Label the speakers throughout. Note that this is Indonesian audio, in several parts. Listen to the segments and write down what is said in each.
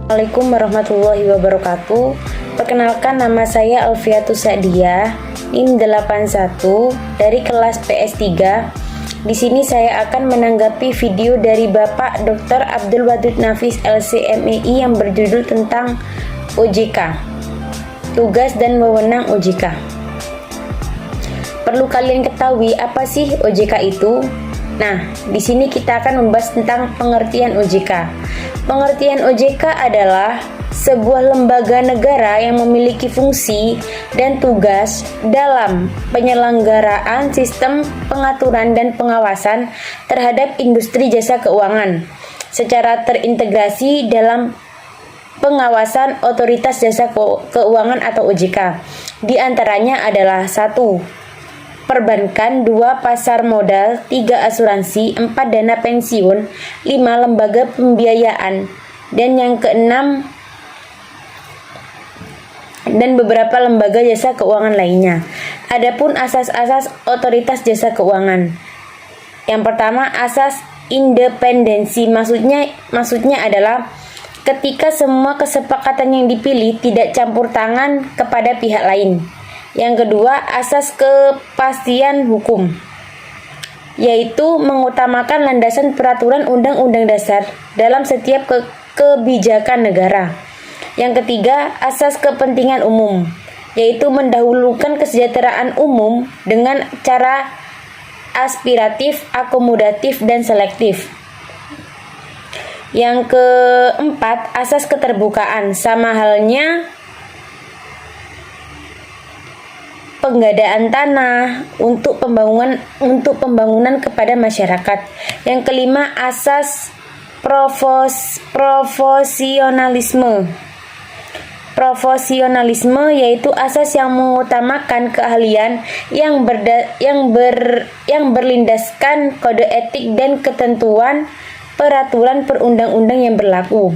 Speaker 1: Assalamualaikum warahmatullahi wabarakatuh. Perkenalkan, nama saya Alfiatus Sa'diyah, NIM 81 dari kelas PS3. Di sini saya akan menanggapi video dari Bapak Dr. Abdul Wadud Nafis LC.MEI yang berjudul tentang OJK. Tugas dan wewenang OJK. Perlu kalian ketahui apa sih OJK itu? Nah, di sini kita akan membahas tentang pengertian OJK. Pengertian OJK adalah sebuah lembaga negara yang memiliki fungsi dan tugas dalam penyelenggaraan sistem pengaturan dan pengawasan terhadap industri jasa keuangan secara terintegrasi dalam pengawasan otoritas jasa keuangan atau OJK. Di antaranya adalah 1. Perbankan, 2. Pasar modal, 3. Asuransi, 4. Dana pensiun, 5. Lembaga pembiayaan, dan yang keenam dan beberapa lembaga jasa keuangan lainnya. Adapun asas-asas otoritas jasa keuangan. Yang pertama, asas independensi. Maksudnya adalah ketika semua kesepakatan yang dipilih tidak campur tangan kepada pihak lain. Yang kedua, asas kepastian hukum, yaitu mengutamakan landasan peraturan undang-undang dasar dalam setiap kebijakan negara. Yang ketiga, asas kepentingan umum, yaitu mendahulukan kesejahteraan umum dengan cara aspiratif, akomodatif, dan selektif. Yang keempat, asas keterbukaan, sama halnya penggadaan tanah untuk pembangunan kepada masyarakat. Yang kelima, asas profesionalisme. Profesionalisme yaitu asas yang mengutamakan keahlian yang berlindaskan kode etik dan ketentuan peraturan perundang-undang yang berlaku.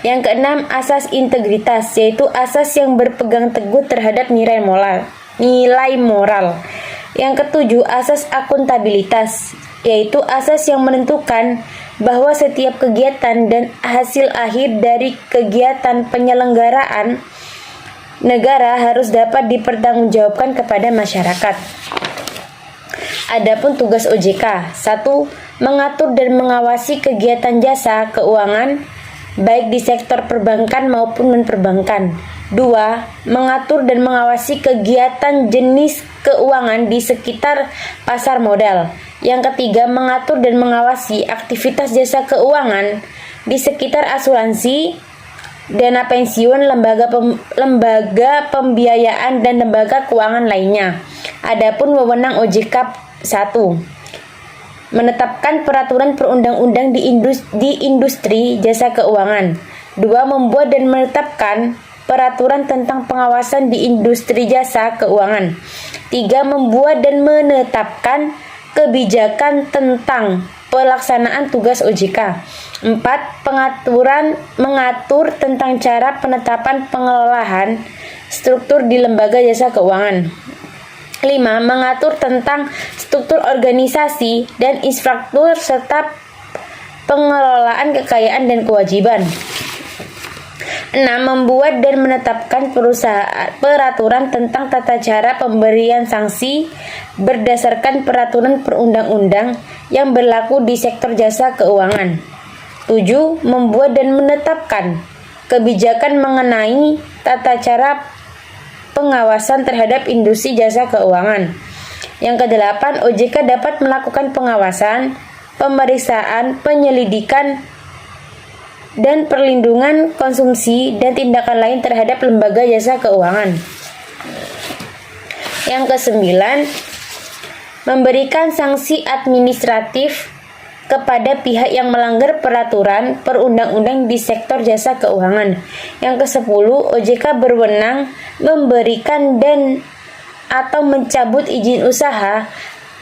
Speaker 1: Yang keenam, asas integritas, yaitu asas yang berpegang teguh terhadap nilai moral. Yang ketujuh, asas akuntabilitas, yaitu asas yang menentukan bahwa setiap kegiatan dan hasil akhir dari kegiatan penyelenggaraan negara harus dapat dipertanggungjawabkan kepada masyarakat. Adapun tugas OJK: 1. Mengatur dan mengawasi kegiatan jasa keuangan baik di sektor perbankan maupun non-perbankan. 2. Mengatur dan mengawasi kegiatan jenis keuangan di sekitar pasar modal. Yang ketiga, mengatur dan mengawasi aktivitas jasa keuangan di sekitar asuransi, dana pensiun, lembaga pembiayaan, dan lembaga keuangan lainnya. Adapun wewenang OJK: 1. Menetapkan peraturan perundang-undang di industri jasa keuangan. 2. Membuat dan menetapkan peraturan tentang pengawasan di industri jasa keuangan. 3. Membuat dan menetapkan kebijakan tentang pelaksanaan tugas OJK. 4. Mengatur tentang cara penetapan pengelolaan struktur di lembaga jasa keuangan. 5. Mengatur tentang struktur organisasi dan infrastruktur serta pengelolaan kekayaan dan kewajiban. 6. Membuat dan menetapkan peraturan tentang tata cara pemberian sanksi berdasarkan peraturan perundang-undang yang berlaku di sektor jasa keuangan. 7. Membuat dan menetapkan kebijakan mengenai tata cara pengawasan terhadap industri jasa keuangan. Yang ke-8, OJK dapat melakukan pengawasan, pemeriksaan, penyelidikan, dan perlindungan konsumsi dan tindakan lain terhadap lembaga jasa keuangan. Yang ke-9, memberikan sanksi administratif kepada pihak yang melanggar peraturan perundang-undang di sektor jasa keuangan. Yang ke-10, OJK berwenang memberikan dan atau mencabut izin usaha,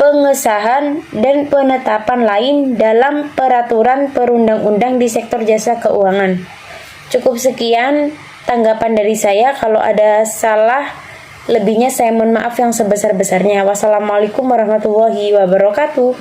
Speaker 1: pengesahan, dan penetapan lain dalam peraturan perundang-undang di sektor jasa keuangan. Cukup sekian tanggapan dari saya. Kalau ada salah, lebihnya saya mohon maaf yang sebesar-besarnya. Wassalamualaikum warahmatullahi wabarakatuh.